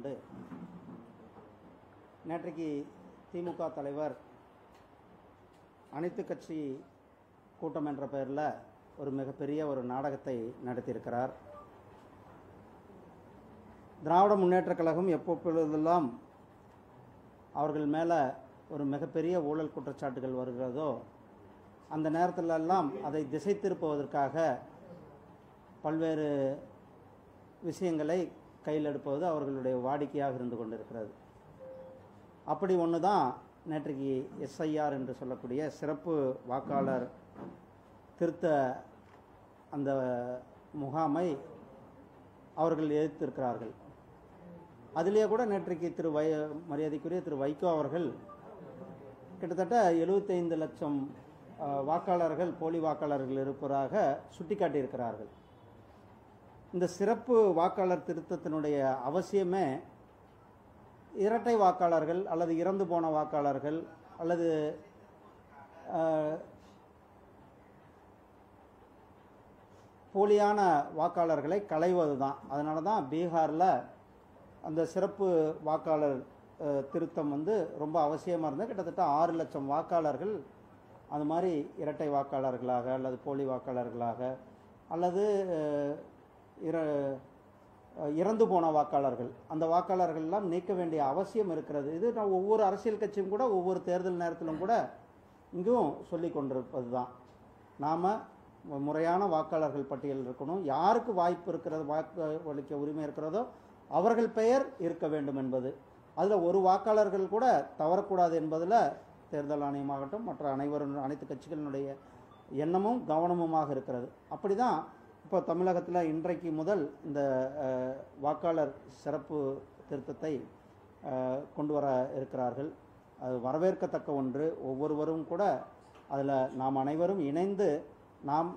கொண்டு நேற்றைக்கு திமுக தலைவர் அனைத்து கட்சி கூட்டம் என்ற பெயரில் ஒரு மிகப்பெரிய ஒரு நாடகத்தை நடத்தியிருக்கிறார். திராவிட முன்னேற்றக் கழகம் எப்பொழுதெல்லாம் அவர்கள் மேலே ஒரு மிகப்பெரிய ஊழல் குற்றச்சாட்டுகள் வருகிறதோ அந்த நேரத்திலெல்லாம் அதை திசை திருப்புவதற்காக பல்வேறு விஷயங்களை கையில் எடுப்பது அவர்களுடைய வாடிக்கையாக இருந்து கொண்டிருக்கிறது. அப்படி ஒன்று தான் நேற்றைக்கு எஸ்ஐஆர் என்று சொல்லக்கூடிய சிறப்பு வாக்காளர் திருத்த அந்த முகாமை அவர்கள் எதிர்த்திருக்கிறார்கள். அதிலே கூட நேற்றைக்கு மரியாதைக்குரிய திரு வைகோ அவர்கள் கிட்டத்தட்ட 75 லட்சம் வாக்காளர்கள் போலி வாக்காளர்கள் இருப்பதாக சுட்டிக்காட்டியிருக்கிறார்கள். இந்த சிறப்பு வாக்காளர் திருத்தத்தினுடைய அவசியமே இரட்டை வாக்காளர்கள் அல்லது இறந்து போன வாக்காளர்கள் அல்லது போலியான வாக்காளர்களை களைவது தான். அதனால தான் பீகாரில் அந்த சிறப்பு வாக்காளர் திருத்தம் ரொம்ப அவசியமாக இருந்தது. கிட்டத்தட்ட 6 லட்சம் வாக்காளர்கள் அது மாதிரி இரட்டை வாக்காளர்களாக அல்லது போலி வாக்காளர்களாக அல்லது இறந்து போன வாக்காளர்கள் அந்த வாக்காளர்கள்லாம் நீக்க வேண்டிய அவசியம் இருக்கிறது. இது நான் ஒவ்வொரு அரசியல் கட்சியும் கூட ஒவ்வொரு தேர்தல் நேரத்திலும் கூட இங்கும் சொல்லி கொண்டிருப்பது தான். நாம் முறையான வாக்காளர்கள் பட்டியல் இருக்கணும். யாருக்கு வாய்ப்பு இருக்கிறது, வாக்களிக்க உரிமை இருக்கிறதோ அவர்கள் பெயர் இருக்க வேண்டும் என்பது. அதில் ஒரு வாக்காளர்கள் கூட தவறக்கூடாது என்பதில் தேர்தல் ஆணையமாகட்டும் மற்ற அனைத்து கட்சிகளினுடைய எண்ணமும் கவனமுமாக இருக்கிறது. அப்படி தான் இப்போ தமிழகத்தில் இன்றைக்கு முதல் இந்த வாக்காளர் சிறப்பு திருத்தத்தை கொண்டு வர இருக்கிறார்கள். அது வரவேற்கத்தக்க ஒன்று. ஒவ்வொருவரும் கூட அதில் நாம் அனைவரும் இணைந்து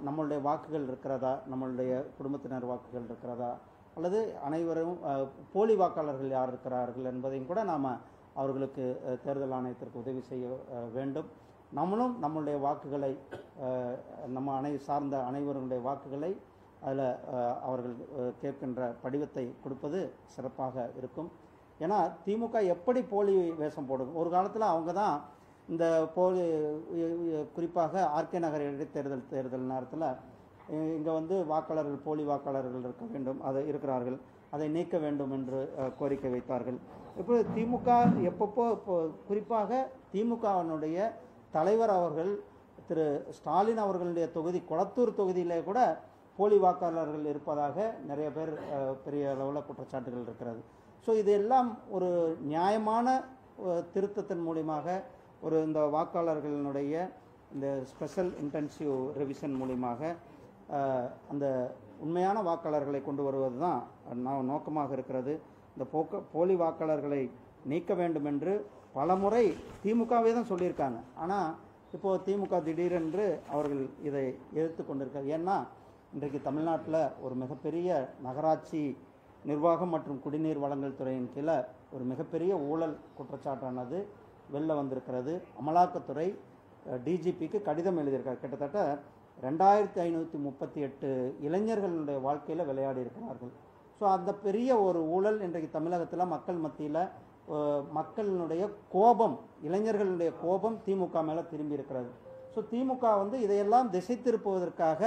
நம்மளுடைய வாக்குகள் இருக்கிறதா, நம்மளுடைய குடும்பத்தினர் வாக்குகள் இருக்கிறதா அல்லது அனைவரும் போலி வாக்காளர்கள் யார் இருக்கிறார்கள் என்பதையும் கூட நாம் அவர்களுக்கு தேர்தல் ஆணையத்திற்கு உதவி செய்ய வேண்டும். நம்மளும் நம்மளுடைய வாக்குகளை நம்ம சார்ந்த அனைவருடைய வாக்குகளை அதில் அவர்கள் கேட்கின்ற படிவத்தை கொடுப்பது சிறப்பாக இருக்கும். ஏன்னா திமுக எப்படி போலி வேஷம் போடும், ஒரு காலத்தில் அவங்க தான் இந்த போலி குறிப்பாக ஆர்கே நகர் இடைத்தேர்தல் நேரத்தில் இங்கே வாக்காளர்கள் போலி வாக்காளர்கள் இருக்க வேண்டும், அதை இருக்கிறார்கள், அதை நீக்க வேண்டும் என்று கோரிக்கை வைத்தார்கள். இப்போ திமுக எப்பப்போ குறிப்பாக திமுகவினுடைய தலைவர் அவர்கள் திரு ஸ்டாலின் அவர்களுடைய தொகுதி கொளத்தூர் தொகுதியிலே கூட போலி வாக்காளர்கள் இருப்பதாக நிறைய பேர் பெரிய அளவில் குற்றச்சாட்டுகள் இருக்கிறது. ஸோ இது எல்லாம் ஒரு நியாயமான திருத்தத்தின் மூலியமாக இந்த வாக்காளர்களினுடைய இந்த ஸ்பெஷல் இன்டென்சிவ் ரிவிஷன் மூலியமாக அந்த உண்மையான வாக்காளர்களை கொண்டு வருவது தான் நோக்கமாக இருக்கிறது. இந்த போலி வாக்காளர்களை நீக்க வேண்டும் என்று பலமுறை திமுகவே தான் சொல்லியிருக்காங்க. ஆனால் இப்போது திமுக திடீரென்று அவர்கள் இதை எதிர்த்து கொண்டிருக்காங்க. ஏன்னா இன்றைக்கு தமிழ்நாட்டில் ஒரு மிகப்பெரிய நகராட்சி நிர்வாகம் மற்றும் குடிநீர் வழங்கல் துறையின் கீழே ஒரு மிகப்பெரிய ஊழல் குற்றச்சாட்டானது வெளில வந்திருக்கிறது. அமலாக்கத்துறை டிஜிபிக்கு கடிதம் எழுதியிருக்கார். கிட்டத்தட்ட 2538 இளைஞர்களுடைய வாழ்க்கையில் விளையாடி இருக்கிறார்கள். ஸோ அந்த பெரிய ஒரு ஊழல் இன்றைக்கு தமிழகத்தில் மக்கள் மத்தியில் மக்களினுடைய கோபம், இளைஞர்களுடைய கோபம் திமுக மேலே திரும்பி இருக்கிறது. ஸோ திமுக இதையெல்லாம் திசை திருப்புவதற்காக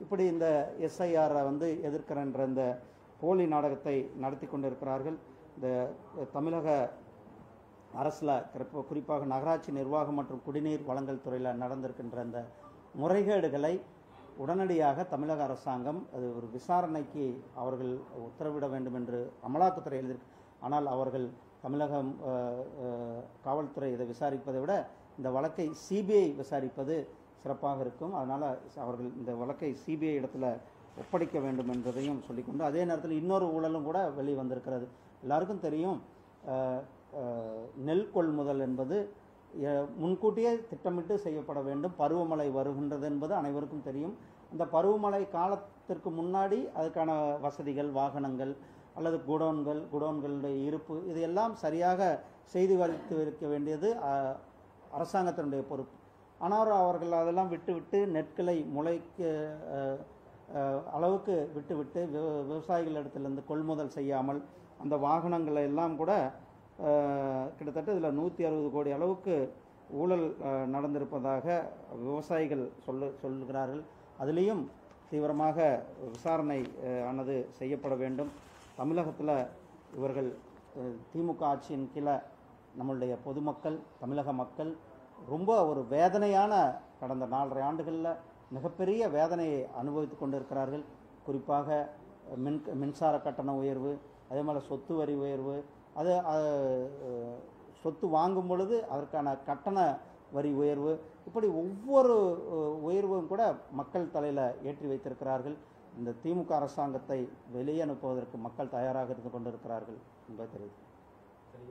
இப்படி இந்த எஸ்ஐஆரை எதிர்க்கிறன்ற இந்த போலி நாடகத்தை நடத்தி கொண்டிருக்கிறார்கள். இந்த தமிழக அரசில் குறிப்பாக நகராட்சி நிர்வாகம் மற்றும் குடிநீர் வழங்கல் துறையில் நடந்திருக்கின்ற இந்த முறைகேடுகளை உடனடியாக தமிழக அரசாங்கம் அது ஒரு விசாரணைக்கு அவர்கள் உத்தரவிட வேண்டும் என்று அமலாக்கத்துறை எழுதியிருக்கு. ஆனால் அவர்கள் தமிழகம் காவல்துறை இதை விசாரிப்பதை விட இந்த வழக்கை சிபிஐ விசாரிப்பது சிறப்பாக இருக்கும். அதனால் அவர்கள் இந்த வழக்கை சிபிஐ இடத்துல ஒப்படைக்க வேண்டும் என்பதையும் சொல்லிக்கொண்டு அதே நேரத்தில் இன்னொரு ஊழலும் கூட வெளியே வந்திருக்கிறது. எல்லாருக்கும் தெரியும், நெல் கொள்முதல் என்பது முன்கூட்டியே திட்டமிட்டு செய்யப்பட வேண்டும். பருவமழை வருகின்றது என்பது அனைவருக்கும் தெரியும். அந்த பருவமழை காலத்திற்கு முன்னாடி அதுக்கான வசதிகள், வாகனங்கள் அல்லது குடோன்களுடைய இருப்பு இதையெல்லாம் சரியாக செய்து வைத்து வைக்க வேண்டியது அரசாங்கத்தினுடைய பொறுப்பு. ஆனால் அவர்கள் அதெல்லாம் விட்டுவிட்டு நெற்களை முளைக்க அளவுக்கு விட்டுவிட்டு விவசாயிகளிடத்திலிருந்து கொள்முதல் செய்யாமல் அந்த வாகனங்களை எல்லாம் கூட கிட்டத்தட்ட இதில் 160 கோடி அளவுக்கு ஊழல் நடந்திருப்பதாக விவசாயிகள் சொல்லுகிறார்கள். அதிலேயும் தீவிரமாக விசாரணை ஆனது செய்யப்பட வேண்டும். தமிழகத்தில் இவர்கள் திமுக ஆட்சியின் கீழே நம்மளுடைய பொதுமக்கள், தமிழக மக்கள் ரொம்ப ஒரு வேதனையான கடந்த 4.5 ஆண்டுகளில் மிகப்பெரிய வேதனையை அனுபவித்து கொண்டிருக்கிறார்கள். குறிப்பாக மின்சார கட்டண உயர்வு, அதே மாதிரி சொத்து வரி உயர்வு, அது சொத்து வாங்கும் பொழுது அதற்கான கட்டண வரி உயர்வு, இப்படி ஒவ்வொரு உயர்வும் கூட மக்கள் தலையில் ஏற்றி வைத்திருக்கிறார்கள். இந்த திமுக அரசாங்கத்தை வெளியே அனுப்புவதற்கு மக்கள் தயாராக இருந்து கொண்டிருக்கிறார்கள் என்பது தெரியுது.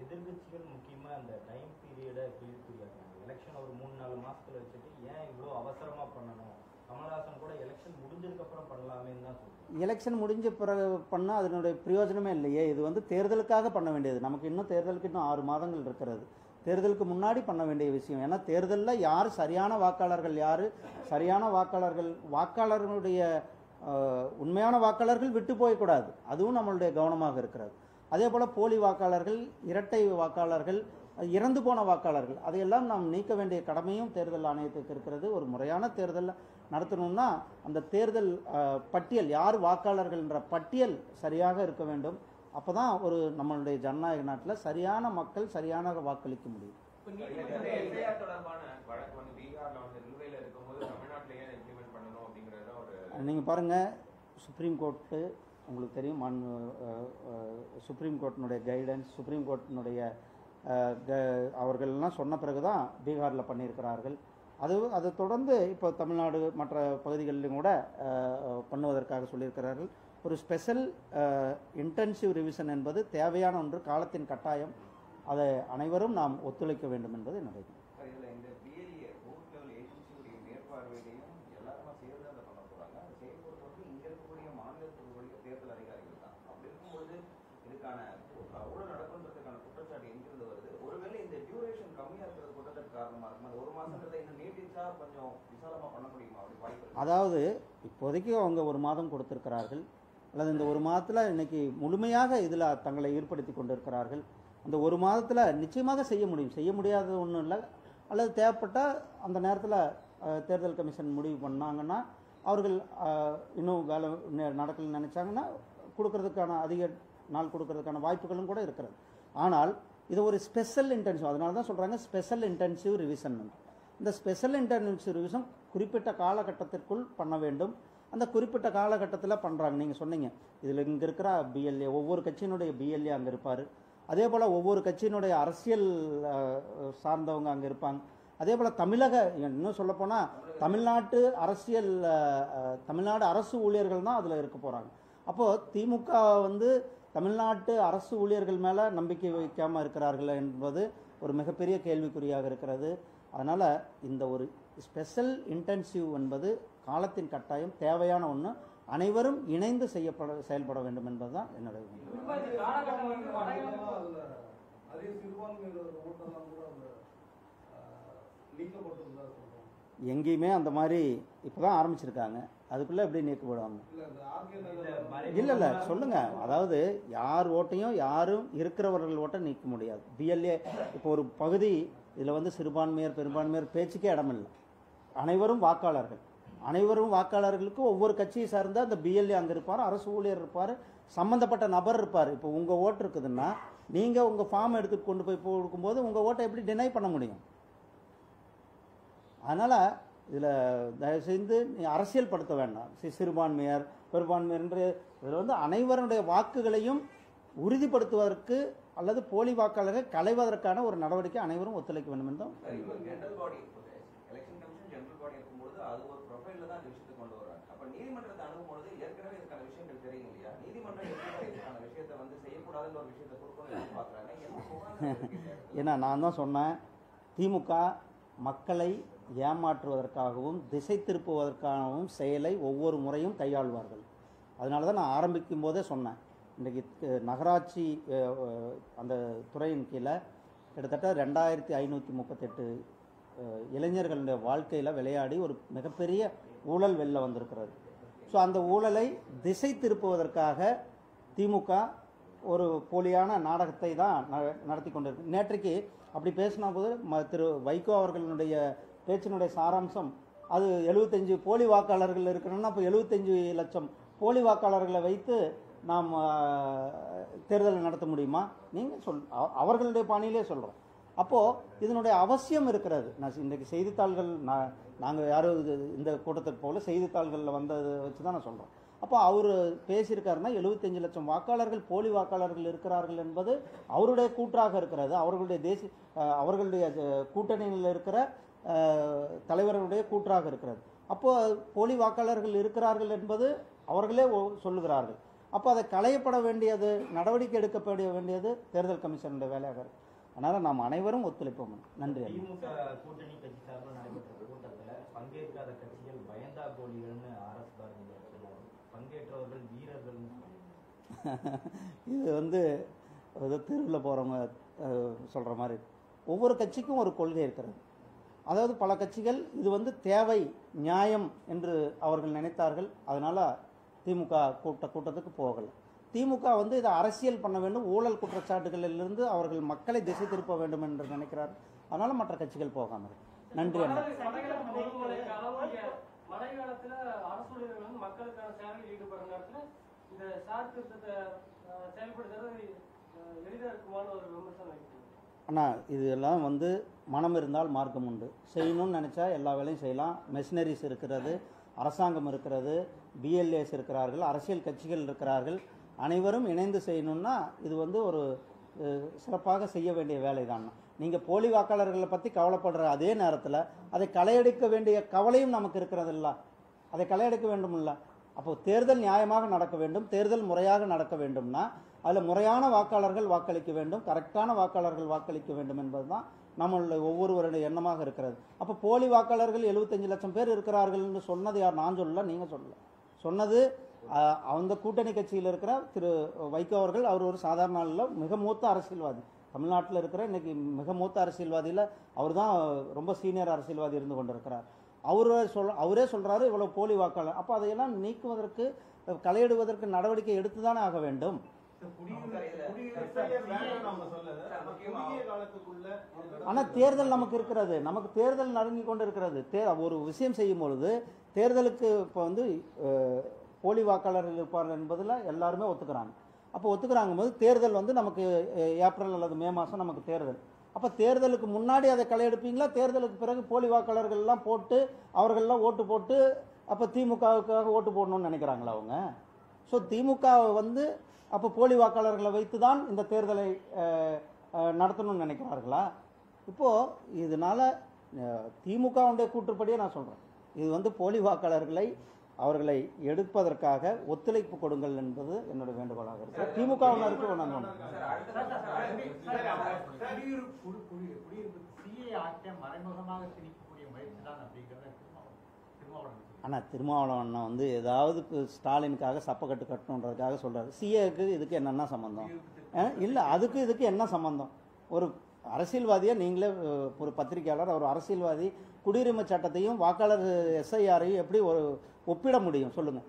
எதிர்கட்சிகள் முக்கியமாக அந்த டைம் பீரியடை கேள்விக்குறியாங்க. எலெக்ஷன் ஒரு 3-4 மாதத்தில் வச்சுட்டு ஏன் இவ்வளோ அவசரமாக பண்ணணும்? கமல்ஹாசன் கூட எலெக்ஷன் முடிஞ்சதுக்கப்புறம் பண்ணலாமேன்னு தான் சொல்லுங்கள். எலெக்ஷன் முடிஞ்ச பிறகு பண்ணால் அதனுடைய பிரயோஜனமே இல்லையே. இது தேர்தலுக்காக பண்ண வேண்டியது. நமக்கு தேர்தலுக்கு இன்னும் 6 மாதங்கள் இருக்கிறது. தேர்தலுக்கு முன்னாடி பண்ண வேண்டிய விஷயம். ஏன்னா தேர்தலில் யார் சரியான வாக்காளர்கள், யார் சரியான வாக்காளர்களுடைய உண்மையான வாக்காளர்கள் விட்டு போயக்கூடாது. அதுவும் நம்மளுடைய கவனமாக இருக்கிறது. அதே போல் போலி வாக்காளர்கள், இரட்டை வாக்காளர்கள், இறந்து போன வாக்காளர்கள், அதையெல்லாம் நாம் நீக்க வேண்டிய கடமையும் தேர்தல் ஆணையத்துக்கு இருக்கிறது. ஒரு முறையான தேர்தல் நடத்தணும்னா அந்த தேர்தல் பட்டியல், யார் வாக்காளர்கள் என்ற பட்டியல் சரியாக இருக்க வேண்டும். அப்போ தான் ஒரு நம்மளுடைய ஜனநாயக நாட்டில் சரியான மக்கள் சரியான வாக்களிக்க முடியும். நீங்கள் பாருங்கள், சுப்ரீம் கோர்ட்டு உங்களுக்கு தெரியும், சுப்ரீம் கோர்ட்டினுடைய கைடன்ஸ், சுப்ரீம் கோர்ட்டினுடைய அவர்கள்லாம் சொன்ன பிறகு தான் பீகாரில் பண்ணியிருக்கிறார்கள். அதை தொடர்ந்து இப்போ தமிழ்நாடு மற்ற பகுதிகளிலும் கூட பண்ணுவதற்காக சொல்லியிருக்கிறார்கள். ஒரு ஸ்பெஷல் இன்டென்சிவ் ரிவிஷன் என்பது தேவையான ஒன்று, காலத்தின் கட்டாயம். அதை அனைவரும் நாம் ஒத்துழைக்க வேண்டும் என்பது என்னுடைய. அதாவது இப்போதைக்கு அவங்க 1 மாதம் கொடுத்திருக்கிறார்கள், அல்லது இந்த 1 மாதத்தில் இன்னைக்கு முழுமையாக இதில் தங்களை ஈடுபடுத்தி கொண்டிருக்கிறார்கள். அந்த 1 மாதத்தில் நிச்சயமாக செய்ய முடியும். செய்ய முடியாதது ஒன்றும் இல்லை. அல்லது தேவைப்பட்டால் அந்த நேரத்தில் தேர்தல் கமிஷன் முடிவு பண்ணாங்கன்னா, அவர்கள் இன்னும் வேலை நடக்கலன்னு நினச்சாங்கன்னா கொடுக்கறதுக்கான அதிக நாள் கொடுக்கறதுக்கான வாய்ப்புகளும் கூட இருக்கிறது. ஆனால் இது ஒரு ஸ்பெஷல் இன்டென்சிவ், அதனால தான் சொல்கிறாங்க ஸ்பெஷல் இன்டென்சிவ் ரிவிஷன். இந்த ஸ்பெஷல் இன்டென்சிவ் ரிவிஷன் குறிப்பிட்ட காலகட்டத்திற்குள் பண்ண வேண்டும். அந்த குறிப்பிட்ட காலகட்டத்தில் பண்ணுறாங்க. நீங்கள் சொன்னீங்க, இதில் இங்கே இருக்கிற பிஎல்ஏ, ஒவ்வொரு கட்சியினுடைய பிஎல்ஏ அங்கே இருப்பார். அதே போல் ஒவ்வொரு கட்சியினுடைய அரசியல் சார்ந்தவங்க அங்கே இருப்பாங்க. அதே போல் இன்னும் சொல்லப்போனால் தமிழ்நாட்டு அரசியல், தமிழ்நாடு அரசு ஊழியர்கள் தான் அதில் இருக்க போகிறாங்க. அப்போது திமுக தமிழ்நாட்டு அரசு ஊழியர்கள் மேலே நம்பிக்கை வைக்காமல் இருக்கிறார்கள் என்பது ஒரு மிகப்பெரிய கேள்விக்குறியாக இருக்கிறது. அதனால் இந்த ஒரு ஸ்பெஷல் இன்டென்சிவ் என்பது காலத்தின் கட்டாயம், தேவையான ஒன்று. அனைவரும் இணைந்து செயல்பட வேண்டும் என்பது தான் என்னுடைய. எங்கேயுமே அந்த மாதிரி இப்போதான் ஆரம்பிச்சிருக்காங்க, அதுக்குள்ளே எப்படி நீக்கப்படுவாங்க? இல்லை சொல்லுங்கள். அதாவது யார் ஓட்டையும் யாரும் இருக்கிறவர்கள் ஓட்டை நீக்க முடியாது. பிஎல்ஏ இப்போ ஒரு பகுதி இதில் சிறுபான்மையர் பெரும்பான்மையர் பேச்சுக்கே இடமில்லை. அனைவரும் வாக்காளர்கள். அனைவரும் வாக்காளர்களுக்கு ஒவ்வொரு கட்சியை சார்ந்த அந்த பிஎல்ஏ அங்கே இருப்பார், அரசு ஊழியர் இருப்பார், சம்மந்தப்பட்ட நபர் இருப்பார். இப்போ உங்கள் ஓட்டு இருக்குதுன்னா நீங்கள் உங்கள் ஃபார்ம் எடுத்துகிட்டு கொண்டு போய் கொடுக்கும்போது உங்கள் ஓட்டை எப்படி டினை பண்ண முடியும்? அதனால் இதில் தயவுசெய்து அரசியல் படுத்த வேண்டாம். சிறுபான்மையர் பெரும்பான்மையர் என்று இதில் அனைவருடைய வாக்குகளையும் உறுதிப்படுத்துவதற்கு அல்லது போலி வாக்காளரை களைவதற்கான ஒரு நடவடிக்கை அனைவரும் ஒத்துழைக்க வேண்டும் என்றும். ஏன்னா நான் தான் சொன்னேன், திமுக மக்களை ஏமாற்றுவதற்காகவும் திசை திருப்புவதற்காகவும் செயலை ஒவ்வொரு முறையும் கையாள்வார்கள். அதனால தான் நான் ஆரம்பிக்கும் போதே சொன்னேன், இன்றைக்கி நகராட்சி அந்த துறையின் கீழே கிட்டத்தட்ட 2538 இளைஞர்களுடைய வாழ்க்கையில் விளையாடி ஒரு மிகப்பெரிய ஊழல் வெளில வந்திருக்கிறது. ஸோ அந்த ஊழலை திசை திருப்புவதற்காக திமுக ஒரு போலியான நாடகத்தை தான் நடத்தி கொண்டிருக்கு. நேற்றைக்கு அப்படி பேசின போது திரு வைகோ அவர்களுடைய பேச்சினுடைய சாராம்சம், அது 75 போலி வாக்காளர்கள் இருக்கணும்னா அப்போ 75 லட்சம் போலி வாக்காளர்களை வைத்து நாம் தேர்தல் நடத்த முடியுமா? நீங்கள் அவர்களுடைய பாணியிலே சொல்கிறோம். அப்போது இதனுடைய அவசியம் இருக்கிறது. நான் இன்றைக்கு செய்தித்தாள்கள் நாங்கள் யாரும் இந்த கூட்டத்துக்கு போல செய்தித்தாள்களில் வந்ததை வச்சு தான் நான் சொல்கிறேன். அப்போ அவர் பேசியிருக்காருன்னா 75 லட்சம் வாக்காளர்கள் போலி வாக்காளர்கள் இருக்கிறார்கள் என்பது அவருடைய கூற்றாக இருக்கிறது. அவர்களுடைய கூட்டணியில் இருக்கிற தலைவர்களுடைய கூற்றாக இருக்கிறது. அப்போ போலி வாக்காளர்கள் இருக்கிறார்கள் என்பது அவர்களே சொல்லுகிறார்கள். அப்போ அதை களையப்பட வேண்டியது, நடவடிக்கை எடுக்கப்பட வேண்டியது தேர்தல் கமிஷனுடைய வேலையாக இருக்கு. அதனால் நாம் அனைவரும் ஒத்துழைப்போம். நன்றி. திமுக கூட்டணி கட்சி சார்பில் நடைபெற்ற கூட்டத்தில் பங்கேற்காத கட்சிகள் பயந்தா கோழிகள்னு அரசு பங்கேற்றவர்கள் வீரர்கள். இது தெருவில் போகிறவங்க சொல்கிற மாதிரி ஒவ்வொரு கட்சிக்கும் ஒரு கொள்கை இருக்கிறது. அதாவது பல கட்சிகள் இது தேவை, நியாயம் என்று அவர்கள் நினைத்தார்கள். அதனால் திமுக கூட்டத்துக்கு போகலை. திமுக இதை அரசியல் பண்ண வேண்டும், ஊழல் குற்றச்சாட்டுகளிலிருந்து அவர்கள் மக்களை திசை திருப்ப வேண்டும் என்று நினைக்கிறார். அதனால் மற்ற கட்சிகள் போகாமல். நன்றி. அண்ணா, இதெல்லாம் மனம் இருந்தால் மார்க்கம் உண்டு. செய்யணும்னு நினச்சா எல்லா வேலையும் செய்யலாம். மெஷினரிஸ் இருக்கிறது, அரசாங்கம் இருக்கிறது, பிஎல்ஏஸ் இருக்கிறார்கள், அரசியல் கட்சிகள் இருக்கிறார்கள். அனைவரும் இணைந்து செய்யணும்னா இது ஒரு சிறப்பாக செய்ய வேண்டிய வேலை தான். நீங்கள் போலி வாக்காளர்களை பற்றி கவலைப்படுற அதே நேரத்தில் அதை களையெடுக்க வேண்டிய கவலையும் நமக்கு இருக்கிறதில்ல. அதை களையெடுக்க வேண்டும்ல. அப்போது தேர்தல் நியாயமாக நடக்க வேண்டும், தேர்தல் முறையாக நடக்க வேண்டும்னா அதில் முறையான வாக்காளர்கள் வாக்களிக்க வேண்டும், கரெக்டான வாக்காளர்கள் வாக்களிக்க வேண்டும் என்பது தான் நம்மளுடைய ஒவ்வொருவருடைய எண்ணமாக இருக்கிறது. அப்போ போலி வாக்காளர்கள் 75 லட்சம் பேர் இருக்கிறார்கள் என்று சொன்னது யார்? நான் சொல்லல, நீங்கள் சொல்லல. சொன்னது அந்த கூட்டணி கட்சியில் இருக்கிற திரு வைகோ அவர்கள். அவர் ஒரு சாதாரண நாளில் மிக மூத்த அரசியல்வாதி, தமிழ்நாட்டில் இருக்கிற இன்னைக்கு மிக மூத்த அரசியல்வாதியில் அவர் தான் ரொம்ப சீனியர் அரசியல்வாதி இருந்து கொண்டிருக்கிறார். அவரே சொல்கிறாரு இவ்வளோ போலி வாக்காளர். அப்போ அதையெல்லாம் நீக்குவதற்கு, களையிடுவதற்கு நடவடிக்கை எடுத்து தானே ஆக வேண்டும். ஆனால் தேர்தல் நமக்கு இருக்கிறது, நமக்கு தேர்தல் நெருங்கி கொண்டு இருக்கிறது. ஒரு விஷயம் செய்யும் பொழுது தேர்தலுக்கு இப்போ போலி வாக்காளர்கள் இருப்பார்கள் என்பதில் எல்லாருமே ஒத்துக்கிறாங்க. அப்போ ஒத்துக்கிறாங்க போது தேர்தல் நமக்கு ஏப்ரல் அல்லது மே மாதம் நமக்கு தேர்தல். அப்போ தேர்தலுக்கு முன்னாடி அதை களையெடுப்பீங்களா? தேர்தலுக்கு பிறகு போலி வாக்காளர்கள்லாம் போட்டு அவர்கள்லாம் ஓட்டு போட்டு அப்போ திமுகவுக்காக ஓட்டு போடணும்னு நினைக்கிறாங்களா அவங்க? ஸோ திமுக அப்போ போலி வாக்காளர்களை வைத்து தான் இந்த தேர்தலை நடத்தணும்னு நினைக்கிறார்களா? இப்போது இதனால் திமுகவுடைய கூற்றுப்படியே நான் சொல்கிறேன், இது போலி வாக்காளர்களை அவர்களை எடுப்பதற்காக ஒத்துழைப்பு கொடுங்கள் என்பது என்னோட வேண்டுகோளாக இருக்கு. திமுக ஆனால் திருமாவளவன் ஏதாவது ஸ்டாலினுக்காக சப்பக்கட்டு கட்டணுன்றதுக்காக சொல்றாரு. சிஏக்கு இதுக்கு என்னென்ன சம்பந்தம்? இல்லை, அதுக்கு இதுக்கு என்ன சம்பந்தம்? ஒரு அரசியல்வாதியை நீங்களே, ஒரு பத்திரிகையாளர், ஒரு அரசியல்வாதி குடியுரிமை சட்டத்தையும் வாக்காளர் எஸ்ஐஆரையும் எப்படி ஒப்பிட முடியும் சொல்லுங்கள்?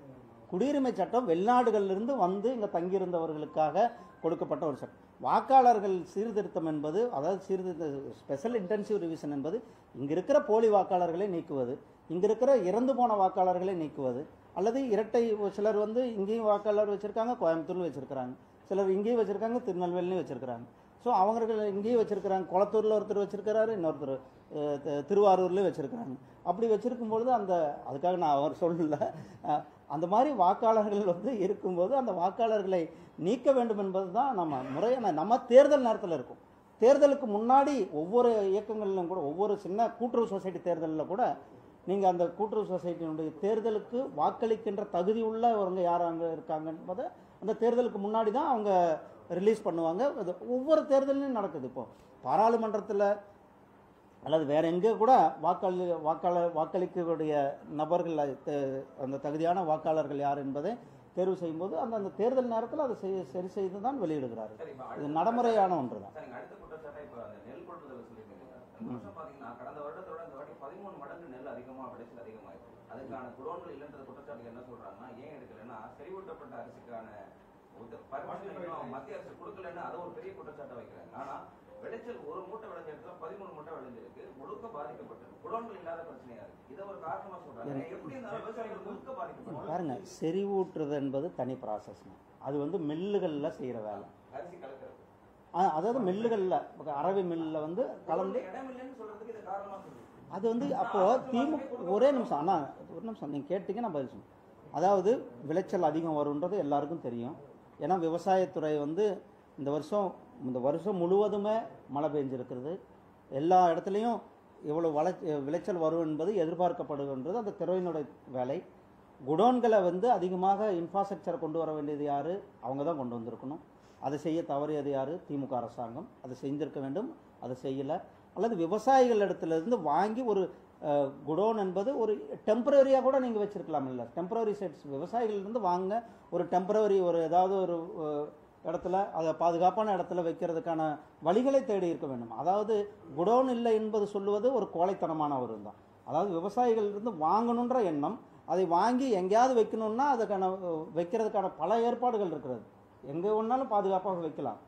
குடியுரிமை சட்டம் வெளிநாடுகளிலிருந்து இங்கே தங்கியிருந்தவர்களுக்காக கொடுக்கப்பட்ட ஒரு சட்டம். வாக்காளர்கள் சீர்திருத்தம் என்பது, அதாவது சீர்திருத்த ஸ்பெஷல் இன்டென்சிவ் ரிவிஷன் என்பது இங்கே இருக்கிற போலி வாக்காளர்களை நீக்குவது, இங்கே இருக்கிற இறந்து போன வாக்காளர்களை நீக்குவது, அல்லது இரட்டை. சிலர் இங்கேயும் வாக்காளர் வச்சுருக்காங்க, கோயம்புத்தூர்லையும் வச்சுருக்கிறாங்க, சிலர் இங்கேயும் வச்சுருக்காங்க, திருநெல்வேலிலையும் வச்சுருக்கிறாங்க. ஸோ அவர்கள் இங்கேயும் வச்சுருக்கிறாங்க, குளத்தூரில் ஒருத்தர் வச்சுருக்கிறாரு, இன்னொருத்தர் திருவாரூர்லேயும் வச்சுருக்கிறாங்க. அப்படி வச்சுருக்கும்பொழுது அதுக்காக நான் அவர் சொல்லல, அந்த மாதிரி வாக்காளர்கள் இருக்கும்போது அந்த வாக்காளர்களை நீக்க வேண்டும் என்பது தான் நம்ம தேர்தல் நேரத்தில் இருக்கும். தேர்தலுக்கு முன்னாடி ஒவ்வொரு இயக்கங்களிலும் கூட, ஒவ்வொரு சின்ன கூட்டுறவு சொசைட்டி தேர்தலில் கூட நீங்கள் அந்த கூட்டுறவு சொசைட்டியினுடைய தேர்தலுக்கு வாக்களிக்கின்ற தகுதி உள்ளவங்க யார் அங்கே இருக்காங்க என்பதை அந்த தேர்தலுக்கு முன்னாடி தான் அவங்க ரிலீஸ் பண்ணுவாங்க. அது ஒவ்வொரு தேர்தலையும் நடக்குது. இப்போ பாராளுமன்றத்தில் அல்லது வேற எங்கே கூட வாக்களிக்கக்கூடிய நபர்கள், அந்த தகுதியான வாக்காளர்கள் யார் என்பதை தேர்வு செய்யும்போது அந்த தேர்தல் நேரத்தில் அதை சரி செய்து தான் வெளியிடுகிறார்கள். இது நடைமுறையான ஒன்று தான். கடந்த வருடத்தோட இந்த வாட்டி 13 மடங்கு நெல் விளைச்சல் அதிகமாயிருக்கு. அதுக்கான குடோன்கள் இல்லைன்ற குற்றச்சாட்டு என்ன சொல்றாங்கன்னா, ஏன் எடுக்கலன்னா செறிவூட்டப்பட்ட அரிசிக்கான பர்மிஷன் இன்னும் மத்திய அரசு கொடுக்கலன்னு அதை ஒரு பெரிய குற்றச்சாட்டை வைக்கிறாங்க. ஆனா விளைச்சல் ஒரு மூட்டை விளைஞ்ச இடத்துல 13 மூட்டை விளைஞ்சிருக்கு, முழுக்க பாதிக்கப்பட்டது, குடோன்கள் இல்லாத பிரச்சனையா இருக்கு. இதை ஒரு காரணமா சொல்றாங்க. எப்படி இருந்தாலும் விவசாயிகள் முழுக்க பாதிக்கப்பட்டது. பாருங்க, செறிவூட்டுறது என்பது தனி ப்ராசஸ். அது வந்து மில்லுகளில் செய்கிற வேலை. அரிசி கலக்கிறது, அதாவது மில்லுகளில் அரவை மில்லில் வந்து கலந்து இடம் இல்லைன்னு சொல்றதுக்கு இதை காரணமா சொல்லுங்க. அது வந்து அப்போது ஒரே நிமிஷம் அண்ணா, ஒரு நிமிஷம் நீங்கள் கேட்டீங்க, நான் பதில் சொன்னேன். அதாவது விளைச்சல் அதிகம் வருன்றது எல்லாருக்கும் தெரியும். ஏன்னா விவசாயத்துறை வந்து இந்த வருஷம் முழுவதுமே மழை பெஞ்சிருக்கிறது. எல்லா இடத்துலையும் எவ்வளோ விளைச்சல் வரும் என்பது எதிர்பார்க்கப்படுகின்றது. அந்த துறையினுடைய வேலை. குடோன்களை வந்து அதிகமாக இன்ஃப்ராஸ்ட்ரக்சரை கொண்டு வர வேண்டியது யார்? அவங்க தான் கொண்டு வந்திருக்கணும். அதை செய்ய தவறியது யார்? திமுக அரசாங்கம். அதை செஞ்சிருக்க வேண்டும், அதை செய்யலை. அல்லது விவசாயிகள் இடத்துலேருந்து வாங்கி ஒரு குடோன் என்பது ஒரு டெம்பரரியாக கூட நீங்கள் வச்சுருக்கலாம். இல்லை, டெம்பரரி செட்ஸ் விவசாயிகளிருந்து வாங்க ஒரு டெம்பரரி ஒரு ஏதாவது ஒரு இடத்துல அதை பாதுகாப்பான இடத்துல வைக்கிறதுக்கான வழிகளை தேடி இருக்க வேண்டும். அதாவது குடோன் இல்லை என்பது சொல்லுவது ஒரு கோழைத்தனமான ஒரு தான். அதாவது விவசாயிகளிருந்து வாங்கணுன்ற எண்ணம், அதை வாங்கி எங்கேயாவது வைக்கணும்னா அதுக்கான வைக்கிறதுக்கான பல ஏற்பாடுகள் இருக்கிறது. எங்கே ஒன்றாலும் பாதுகாப்பாக வைக்கலாம்.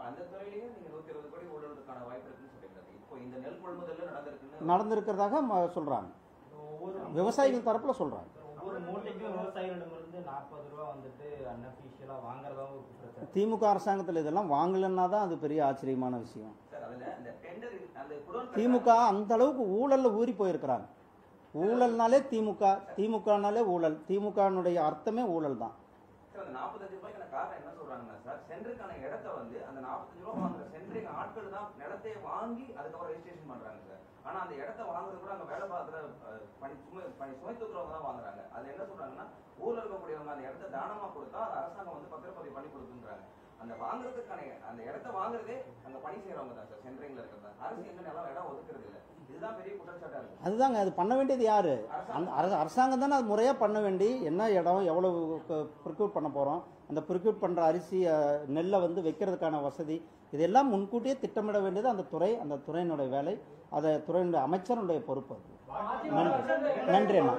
அந்த துறையிலேயே நீங்க 120 கோடி ஊழலுக்கான வாய்ப்பு இருக்குன்னு சொல்லியிருக்காங்க. இப்போ இந்த நெல் கொள்முதல்ல நடந்திருக்கிறதாக சொல்றாங்க, விவசாயிகள் தரப்புல சொல்றாங்க. ஒவ்வொரு மூட்டைக்கும் விவசாயிகளிடமிருந்து 40 ரூபா வந்துட்டு அன்அஃபிஷியலா வாங்குறதாவும் ஒரு குற்றச்சாட்டு. திமுக அரசாங்கத்தில் இதெல்லாம் வாங்கலன்னா தான் அது பெரிய ஆச்சரியமான விஷயம். திமுக அந்த அளவுக்கு ஊழல்ல ஊறி போயிருக்கிறாங்க. ஊழல்னாலே திமுகனாலே ஊழல். திமுகனுடைய அர்த்தமே ஊழல் தான். 45 ரூபாய்க்கான காரணம் என்ன சொல்றாங்கன்னா சார், சென்டருக்கான இடத்தை வந்து அந்த 45 ரூபாய் வாங்குற சென்டருக்கு ஆட்கள் தான் நிலத்தை வாங்கி அதுக்கப்புறம் ரெஜிஸ்ட்ரேஷன் பண்றாங்க சார். ஆனா அந்த இடத்தை வாங்குறது கூட அங்க வேலை பார்க்குற பணி சுமை தூக்குறவங்க தான் வாங்குறாங்க. அது என்ன சொல்றாங்கன்னா, ஊர்ல இருக்கக்கூடியவங்க அந்த இடத்த தானமா கொடுத்தா அது அரசாங்கம் வந்து பத்திரப்பதிவு பண்ணி கொடுக்குன்றாங்க. அந்த வாங்குறதுக்கான அந்த இடத்த வாங்குறதே அங்க பணி செய்யறவங்க தான் சார், சென்டரிங்ல இருக்கிறதா. அரசு எங்க நிலம் இடம் ஒதுக்குறது இல்லை. இதுதான் பெரிய குற்றச்சாட்டா இருக்கு. அதுதாங்க, அது பண்ண வேண்டியது யாரு? அரசாங்கம் தானே அது முறையா பண்ண வேண்டி. என்ன இடம், எவ்வளவு ப்ரிக்யூட் பண்ண போறோம், அந்த ப்ரிக்யூட் பண்ற அரிசி நெல்லை வந்து வைக்கிறதுக்கான வசதி, இதெல்லாம் முன்கூட்டியே திட்டமிட வேண்டியது அந்த துறையினுடைய வேலை. அதை துறையினுடைய அமைச்சருடைய பொறுப்பு. நன்றி அண்ணா.